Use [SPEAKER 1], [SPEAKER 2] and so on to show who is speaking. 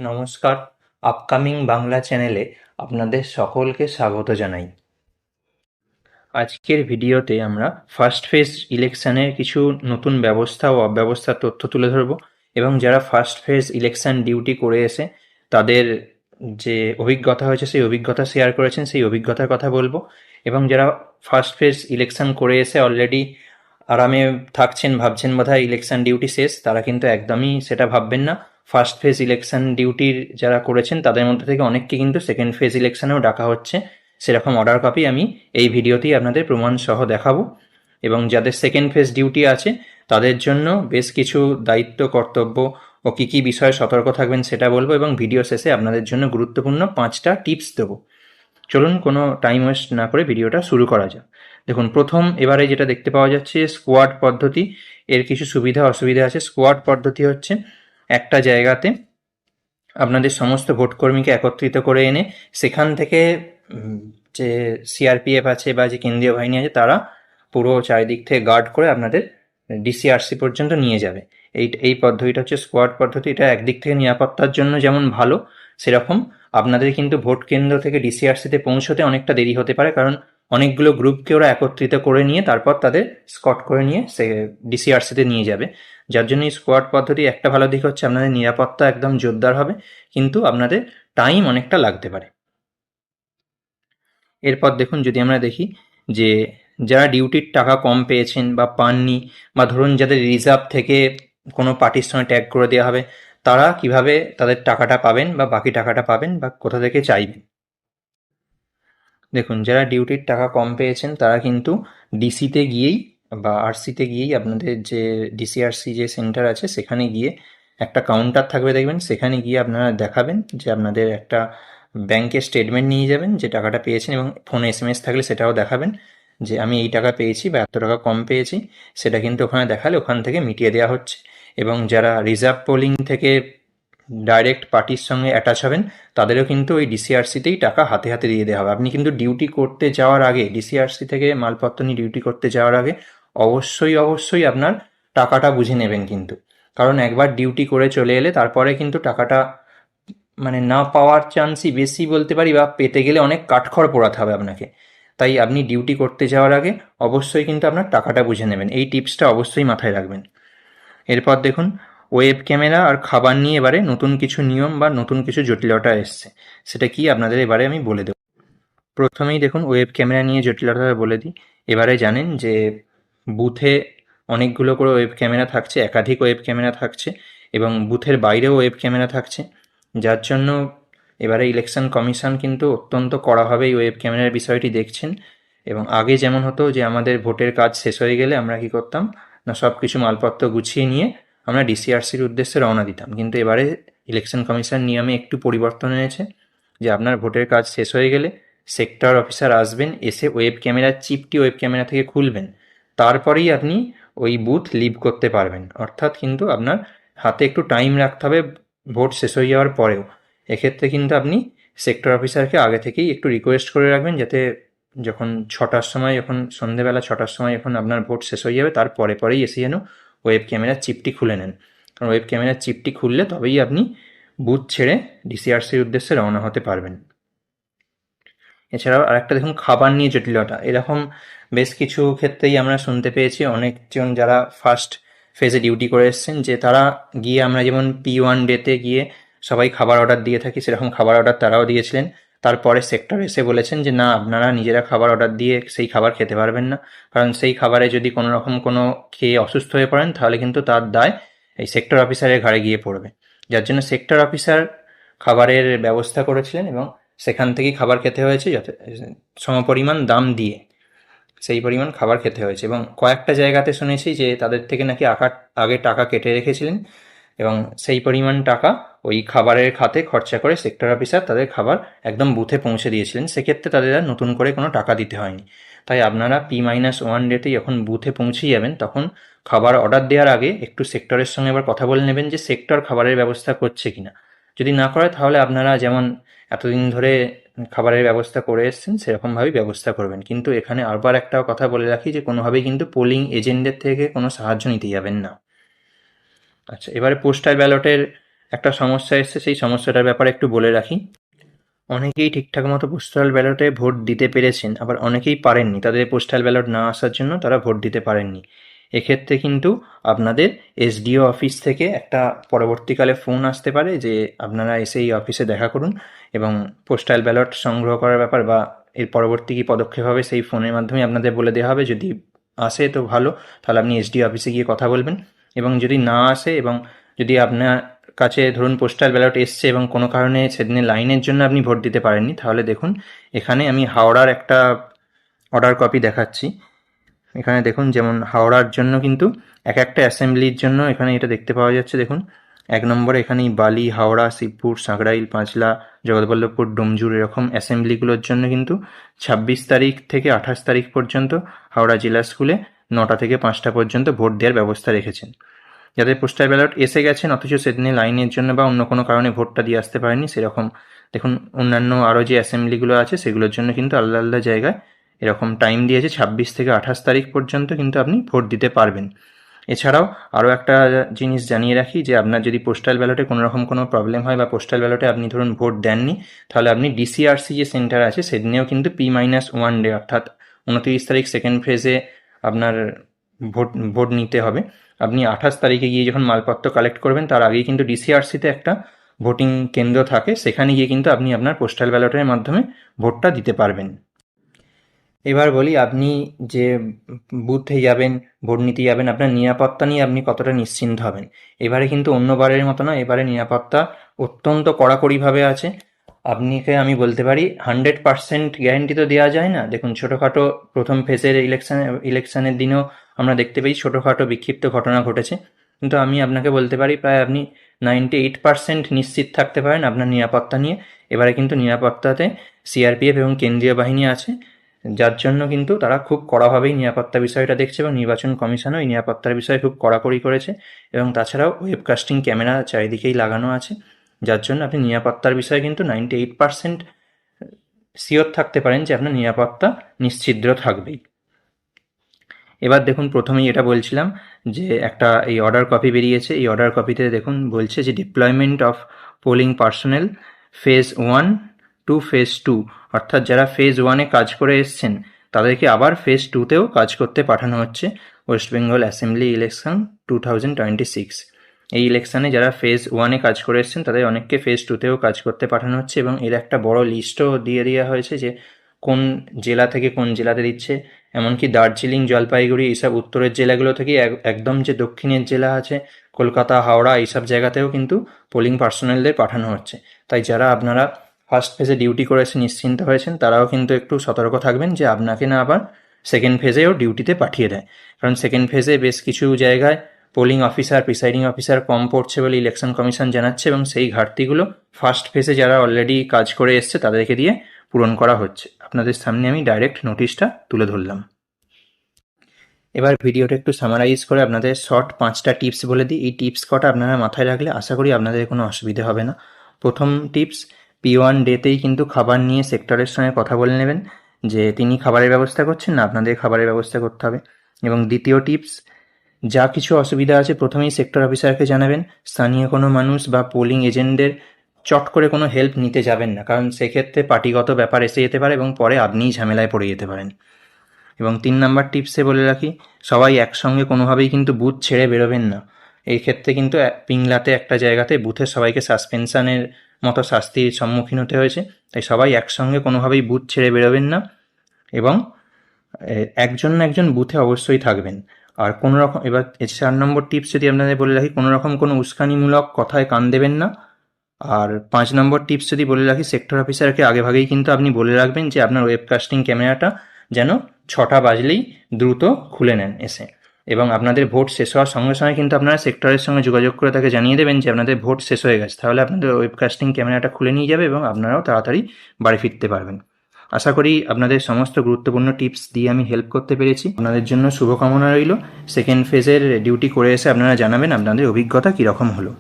[SPEAKER 1] নমস্কার, আপকামিং বাংলা চ্যানেলে আপনাদের সকলকে স্বাগত জানাই। আজকের ভিডিওতে আমরা ফার্স্ট ফেজ ইলেকশনের কিছু নতুন ব্যবস্থা ও অব্যবস্থার তথ্য তুলে ধরব এবং যারা ফার্স্ট ফেজ ইলেকশন ডিউটি করে এসে তাদের যে অভিজ্ঞতা হয়েছে সেই অভিজ্ঞতা শেয়ার করেছেন সেই অভিজ্ঞতার কথা বলবো, এবং যারা ফার্স্ট ফেজ ইলেকশন করে এসে অলরেডি আরামে থাকছেন, ভাবছেন বোধহয় ইলেকশন ডিউটি শেষ, তারা কিন্তু একদমই সেটা ভাববেন না। ফার্স্ট ফেজ ইলেকশন ডিউটির যারা করেছেন তাদের মধ্যে থেকে অনেককে কিন্তু সেকেন্ড ফেজ ইলেকশনেও ডাকা হচ্ছে। সেরকম অর্ডার কপি আমি এই ভিডিওতেই আপনাদের প্রমাণ সহ দেখাবো, এবং যাদের সেকেন্ড ফেজ ডিউটি আছে তাদের জন্য বেশ কিছু দায়িত্ব, কর্তব্য ও কী কী বিষয়ে সতর্ক থাকবেন সেটা বলবো, এবং ভিডিও শেষে আপনাদের জন্য গুরুত্বপূর্ণ 5টা টিপস দেবো। চলুন কোনো টাইম ওয়েস্ট না করে ভিডিওটা শুরু করা যাক। দেখুন, প্রথম এবারে যেটা দেখতে পাওয়া যাচ্ছে স্কোয়াড পদ্ধতি। এর কিছু সুবিধা অসুবিধা আছে। স্কোয়াড পদ্ধতি হচ্ছে একটা জায়গাতে আপনাদের সমস্ত ভোটকর্মীকে একত্রিত করে এনে সেখান থেকে যে সিআরপিএফ আছে বা যে কেন্দ্রীয় বাহিনী আছে তারা পুরো চারিদিক থেকে গার্ড করে আপনাদের ডিসিআরসি পর্যন্ত নিয়ে যাবে। এই পদ্ধতিটা হচ্ছে স্কোয়াড পদ্ধতি। এটা একদিক থেকে নিরাপত্তার জন্য যেমন ভালো, সেরকম আপনাদের কিন্তু ভোট কেন্দ্র থেকে ডিসিআরসিতে পৌঁছতে অনেকটা দেরি হতে পারে, কারণ অনেকগুলো গ্রুপকে ওরা একত্রিত করে নিয়ে তারপর তাদের স্কট করে নিয়ে সে ডিসিআরসিতে নিয়ে যাবে। যার জন্য এই স্কোয়াড পদ্ধতি একটা ভালো দিক হচ্ছে আপনাদের নিরাপত্তা একদম জোরদার হবে, কিন্তু আপনাদের টাইম অনেকটা লাগতে পারে। এরপর দেখুন, যদি আমরা দেখি যে যারা ডিউটির টাকা কম পেয়েছেন বা পাননি, বা ধরুন যাদের রিজার্ভ থেকে কোনো পার্টির সঙ্গে ট্যাগ করে দেওয়া হবে, তারা কিভাবে তাদের টাকাটা পাবেন বা বাকি টাকাটা পাবেন বা কোথা থেকে চাইবেন। দেখুন, যারা ডিউটির টাকা কম পেয়েছেন তারা কিন্তু ডিসিতে গিয়েই বা আরসিতে গিয়েই, আপনাদের যে ডিসিআরসি যে সেন্টার আছে সেখানে গিয়ে একটা কাউন্টার থাকবে দেখবেন, সেখানে গিয়ে আপনারা দেখাবেন যে আপনাদের একটা ব্যাংকের স্টেটমেন্ট নিয়ে যাবেন যে টাকাটা পেয়েছেন, এবং ফোনে এসএমএস থাকলে সেটাও দেখাবেন যে আমি এই টাকা পেয়েছি বা এত টাকা কম পেয়েছি। সেটা কিন্তু ওখানে দেখালে ওখান থেকে মিটিয়ে দেওয়া হচ্ছে। এবং যারা রিজার্ভ পোলিং থেকে ডাইরেক্ট পার্টির সঙ্গে অ্যাটাচ হবেন তাদেরও কিন্তু ওই ডিসিআরসিতেই টাকা হাতে হাতে দিয়ে দেওয়া হবে। আপনি কিন্তু ডিউটি করতে যাওয়ার আগে, ডিসিআরসি থেকে মালপত্র নিয়ে ডিউটি করতে যাওয়ার আগে অবশ্যই আপনার টাকাটা বুঝে নেবেন কিন্তু, কারণ একবার ডিউটি করে চলে এলে তারপরে কিন্তু টাকাটা মানে না পাওয়ার চান্সই বেশি বলতে পারি, বা পেতে গেলে অনেক কাঠখড় পোড়াতে হবে আপনাকে। তাই আপনি ডিউটি করতে যাওয়ার আগে অবশ্যই কিন্তু আপনার টাকাটা বুঝে নেবেন। এই টিপসটা অবশ্যই মাথায় রাখবেন। এরপর দেখুন, ওয়েব ক্যামেরা আর খাবার নিয়ে এবারে নতুন কিছু নিয়ম বা নতুন কিছু জটিলতা এসছে। সেটা কি আপনাদের এবারে আমি বলে দেব। প্রথমেই দেখুন, ওয়েব ক্যামেরা নিয়ে জটিলতা বলে দিই। এবারে জানেন যে বুথে অনেকগুলো করে ওয়েব ক্যামেরা থাকছে, একাধিক ওয়েব ক্যামেরা থাকছে, এবং বুথের বাইরেও ওয়েব ক্যামেরা থাকছে, যার জন্য এবারে ইলেকশন কমিশন কিন্তু অত্যন্ত কড়াভাবে এই ওয়েব ক্যামেরার বিষয়টি দেখছেন। এবং আগে যেমন হতো যে আমাদের ভোটের কাজ শেষ হয়ে গেলে আমরা কি করতাম না, সব কিছু মালপত্র গুছিয়ে নিয়ে আমরা ডিসিআরসির উদ্দেশ্যে রওনা দিতাম, কিন্তু এবারে ইলেকশন কমিশন নিয়মে একটু পরিবর্তন এনেছে যে আপনার ভোটের কাজ শেষ হয়ে গেলে সেক্টর অফিসার আসবেন, এসে ওয়েব ক্যামেরার চিপটি ওয়েব ক্যামেরা থেকে খুলবেন, তারপরেই আপনি ওই বুথ লিভ করতে পারবেন। অর্থাৎ কিন্তু আপনার হাতে একটু টাইম রাখতে হবে ভোট শেষ হয়ে যাওয়ার পরেও। এক্ষেত্রে কিন্তু আপনি সেক্টর অফিসারকে আগে থেকেই একটু রিকোয়েস্ট করে রাখবেন, যাতে যখন 6টার সময়, যখন সন্ধেবেলা 6টার সময় যখন আপনার ভোট শেষ হয়ে যাবে তার পরেই এসে যেন ওয়েব ক্যামেরার চিপটি খুলে নেন। কারণ ওয়েব ক্যামেরার চিপটি খুললে তবেই আপনি বুথ ছেড়ে ডিসিআরসির উদ্দেশ্যে রওনা হতে পারবেন। এছাড়াও আরেকটা দেখুন, খাবার নিয়ে জটিলতা। এরকম বেশ কিছু ক্ষেত্রেই আমরা শুনতে পেয়েছি অনেকজন যারা ফার্স্ট ফেজে ডিউটি করে এসেছেন যে তারা গিয়ে, আমরা যেমন P1 ডেতে গিয়ে সবাই খাবার অর্ডার দিয়ে থাকি, সেরকম খাবার অর্ডার তারাও দিয়েছিলেন। তারপরে সেক্টর এসে বলেছেন যে না, আপনারা নিজেরা খাবার অর্ডার দিয়ে সেই খাবার খেতে পারবেন না, কারণ সেই খাবারে যদি কোনো রকম কোনো খেয়ে অসুস্থ হয়ে পড়েন তাহলে কিন্তু তার দায় এই সেক্টর অফিসারের ঘাড়ে গিয়ে পড়বে। যার জন্য সেক্টর অফিসার খাবারের ব্যবস্থা করেছিলেন, এবং সেখান থেকেই খাবার খেতে হয়েছে, যাতে সমপরিমাণ দাম দিয়ে সেই পরিমাণ খাবার খেতে হয়েছে। এবং কয়েকটা জায়গাতে শুনেছি যে তাদের থেকে নাকি আগে টাকা কেটে রেখেছিলেন, এবং সেই পরিমাণ টাকা ওই খাবারের খাতে খরচা করে সেক্টর অফিসার তাদের খাবার একদম বুথে পৌঁছে দিয়েছিলেন। সেক্ষেত্রে তাদের আর নতুন করে কোনো টাকা দিতে হয়নি। তাই আপনারা P-1 ডেতে যখন বুথে পৌঁছে যাবেন তখন খাবার অর্ডার দেওয়ার আগে একটু সেক্টরের সঙ্গে এবার কথা বলে নেবেন যে সেক্টর খাবারের ব্যবস্থা করছে কিনা। যদি না করে তাহলে আপনারা যেমন এতদিন ধরে খাবারের ব্যবস্থা করে এসছেন সেরকমভাবেই ব্যবস্থা করবেন। কিন্তু এখানে আবার একটা কথা বলে রাখি যে কোনোভাবেই কিন্তু পোলিং এজেন্টদের থেকে কোনো সাহায্য নিতে যাবেন না। আচ্ছা, এবারে পোস্টাল ব্যালটের একটা সমস্যা এসছে, সেই সমস্যাটার ব্যাপারে একটু বলে রাখি। অনেকেই ঠিকঠাক মতো পোস্টাল ব্যালটে ভোট দিতে পেরেছেন, আবার অনেকেই পারেননি, তাদের পোস্টাল ব্যালট না আসার জন্য তারা ভোট দিতে পারেননি। এক্ষেত্রে কিন্তু আপনাদের এসডিও অফিস থেকে একটা পরবর্তীকালে ফোন আসতে পারে যে আপনারা এসে এই অফিসে দেখা করুন, এবং পোস্টাল ব্যালট সংগ্রহ করার ব্যাপার বা এর পরবর্তী কী পদক্ষেপ হবে সেই ফোনের মাধ্যমে আপনাদের বলে দেওয়া হবে। যদি আসে তো ভালো, তাহলে আপনি এসডিও অফিসে গিয়ে কথা বলবেন, এবং যদি না আসে এবং যদি আপনার কাছে ধরুন পোস্টাল ব্যালট এসছে এবং কোনো কারণে সেদিনের লাইনের জন্য আপনি ভোট দিতে পারেননি, তাহলে দেখুন এখানে আমি হাওড়ার একটা অর্ডার কপি দেখাচ্ছি। এখানে দেখুন, যেমন হাওড়ার জন্য কিন্তু এক একটা অ্যাসেম্বলির জন্য এখানে এটা দেখতে পাওয়া যাচ্ছে। দেখুন 1 নম্বরে এখানেই বালি, হাওড়া, শিবপুর, সাঁকরাইল, পাঁচলা, জগৎবল্লভপুর, ডোমজুর এরকম অ্যাসেম্বলিগুলোর জন্য কিন্তু 26 তারিখ থেকে 28 তারিখ পর্যন্ত হাওড়া জেলা স্কুলে 9টা থেকে 5টা পর্যন্ত ভোট দেওয়ার ব্যবস্থা রেখেছেন। যাদের পোস্টাল ব্যালট এসে গেছেন অথচ সেদিনে লাইনের জন্য বা অন্য কোনো কারণে ভোটটা দিয়ে আসতে পারেননি, সেরকম দেখুন অন্যান্য আরও যে অ্যাসেম্বলিগুলো আছে সেগুলোর জন্য কিন্তু আলাদা আলাদা জায়গায় এরকম টাইম দিয়েছে, 26 থেকে 28 তারিখ পর্যন্ত কিন্তু আপনি ভোট দিতে পারবেন। এছাড়াও আরও একটা জিনিস জানিয়ে রাখি যে আপনার যদি পোস্টাল ব্যালটে কোনো রকম কোনো প্রবলেম হয় বা পোস্টাল ব্যালটে আপনি ধরুন ভোট দেননি, তাহলে আপনি ডিসিআরসি যে সেন্টার আছে সেদিনেও কিন্তু P-1 ডে অর্থাৎ 29 তারিখ সেকেন্ড ফেজে আপনার ভোট ভোট নিতে হবে। আপনি 28 তারিখে গিয়ে যখন মালপত্র কালেক্ট করবেন তার আগেই কিন্তু ডিসিআরসিতে একটা ভোটিং কেন্দ্র থাকে, সেখানে গিয়ে কিন্তু আপনি আপনার পোস্টাল ব্যালটের মাধ্যমে ভোটটা দিতে পারবেন। এবার বলি, আপনি যে বুথে যাবেন, ভোট নিতে যাবেন, আপনার নিরাপত্তা নিয়ে আপনি কতটা নিশ্চিন্ত হবেন। এবারে কিন্তু অন্যবারের মতো না, এবারে নিরাপত্তা অত্যন্ত কড়াকড়িভাবে আছে। আপনাকে আমি বলতে পারি 100% গ্যারেন্টি তো দেওয়া যায় না। দেখুন ছোটোখাটো প্রথম ফেজের ইলেকশনের দিনেও আমরা দেখতে পাই ছোটোখাটো বিক্ষিপ্ত ঘটনা ঘটেছে, কিন্তু আমি আপনাকে বলতে পারি প্রায় আপনি 98% নিশ্চিত থাকতে পারেন আপনার নিরাপত্তা নিয়ে। এবারে কিন্তু নিরাপত্তাতে সিআরপিএফ এবং কেন্দ্রীয় বাহিনী আছে, যার জন্য কিন্তু তারা খুব কড়াভাবেই নিরাপত্তা বিষয়টা দেখছে, এবং নির্বাচন কমিশনও এই নিরাপত্তার বিষয়ে খুব কড়াকড়ি করেছে। এবং তাছাড়াও ওয়েবকাস্টিং ক্যামেরা চারিদিকেই লাগানো আছে, যার জন্য আপনি নিরাপত্তার বিষয়ে কিন্তু 98% শিওর থাকতে পারেন যে আপনার নিরাপত্তা নিশ্ছিদ্র থাকবেই। এবার দেখুন প্রথমেই এটা বলছিলাম যে একটা এই অর্ডার কপি বেরিয়েছে, এই অর্ডার কপিতে দেখুন বলছে যে deployment of polling personnel phase 1 to phase 2, অর্থাৎ যারা ফেজ 1-এ কাজ করে এসছেন তাদেরকে আবার ফেজ 2-তেও কাজ করতে পাঠানো হচ্ছে। ওয়েস্ট বেঙ্গল অ্যাসেম্বলি ইলেকশন 2026, এই ইলেকশানে যারা ফেজ 1-এ কাজ করে এসছেন তাদের অনেককে ফেজ 2-তেও কাজ করতে পাঠানো হচ্ছে, এবং এর একটা বড় লিস্টও দিয়ে দেওয়া হয়েছে যে কোন জেলা থেকে কোন জেলাতে দিচ্ছে। এমনকি দার্জিলিং, জলপাইগুড়ি এইসব উত্তরের জেলাগুলো থেকে একদম যে দক্ষিণের জেলা আছে কলকাতা, হাওড়া, এইসব জায়গাতেও কিন্তু পোলিং পার্সোনেলদের পাঠানো হচ্ছে। তাই যারা আপনারা ফার্স্ট ফেজে ডিউটি করেছে নিশ্চিন্ত হয়েছেন, তারাও কিন্তু একটু সতর্ক থাকবেন যে আপনাকে না আবার সেকেন্ড ফেজেও ডিউটিতে পাঠিয়ে দেয়। কারণ সেকেন্ড ফেজে বেশ কিছু জায়গায় পোলিং অফিসার, প্রিসাইডিং অফিসার কম পড়ছে বলে ইলেকশন কমিশন জানাচ্ছে, এবং সেই ঘাটতিগুলো ফার্স্ট ফেজে যারা অলরেডি কাজ করে এসছে তাদেরকে দিয়ে পূরণ করা হচ্ছে। আপনাদের সামনে আমি ডাইরেক্ট নোটিশটা তুলে ধরলাম। এবার ভিডিওটা একটু সামারাইজ করে আপনাদের শর্ট 5টা টিপস বলে দিই। এই টিপস কটা আপনারা মাথায় রাখলে আশা করি আপনাদের কোনো অসুবিধে হবে না। প্রথম টিপস, P1 ডেতেই কিন্তু খাবার নিয়ে সেক্টরের সঙ্গে কথা বলে নেবেন যে তিনি খাবারের ব্যবস্থা করছেন না আপনাদের খাবারের ব্যবস্থা করতে হবে। এবং দ্বিতীয় টিপস, যা কিছু অসুবিধা আছে প্রথমেই সেক্টর অফিসারকে জানাবেন। স্থানীয় কোনো মানুষ বা পোলিং এজেন্টদের চট করে কোনো হেল্প নিতে যাবেন না, কারণ সেক্ষেত্রে পার্টিগত ব্যাপার এসে যেতে পারে এবং পরে আপনিই ঝামেলায় পড়ে যেতে পারেন। এবং 3 নাম্বার টিপসে বলে রাখি, সবাই একসঙ্গে কোনোভাবেই কিন্তু বুথ ছেড়ে বেরোবেন না। এই ক্ষেত্রে কিন্তু পিংলাতে একটা জায়গাতে বুথে সবাইকে সাসপেনশনের মতো শাস্তির সম্মুখীন হতে হয়েছে। তাই সবাই একসঙ্গে কোনোভাবেই বুথ ছেড়ে বেরোবেন না, এবং একজন না একজন বুথে অবশ্যই থাকবেন। আর কোনো রকম, এবার 4 নম্বর টিপস যদি আপনাদের বলে রাখি, কোনো রকম কোনো উস্কানিমূলক কথায় কান দেবেন না। আর 5 নম্বর টিপস যদি বলে রাখি, সেক্টর অফিসারকে আগেভাগেই কিন্তু আপনি বলে রাখবেন যে আপনার ওয়েবকাস্টিং ক্যামেরাটা যেন 6টা বাজলেই দ্রুত খুলে নেন এসে, এবং আপনাদের ভোট শেষ হওয়ার সঙ্গে সঙ্গে কিন্তু আপনারা সেক্টরের সঙ্গে যোগাযোগ করে তাকে জানিয়ে দেবেন যে আপনাদের ভোট শেষ হয়ে গেছে, তাহলে আপনাদের ওয়েবকাস্টিং ক্যামেরাটা খুলে নিয়ে যাবে এবং আপনারাও তাড়াতাড়ি বাড়ি ফিরতে পারবেন। আশা করি আপনাদের সমস্ত গুরুত্বপূর্ণ টিপস দিয়ে আমি হেল্প করতে পেরেছি। আপনাদের জন্য শুভকামনা রইল। সেকেন্ড ফেজের ডিউটি করে এসে আপনারা জানাবেন আপনাদের অভিজ্ঞতা কীরকম হলো।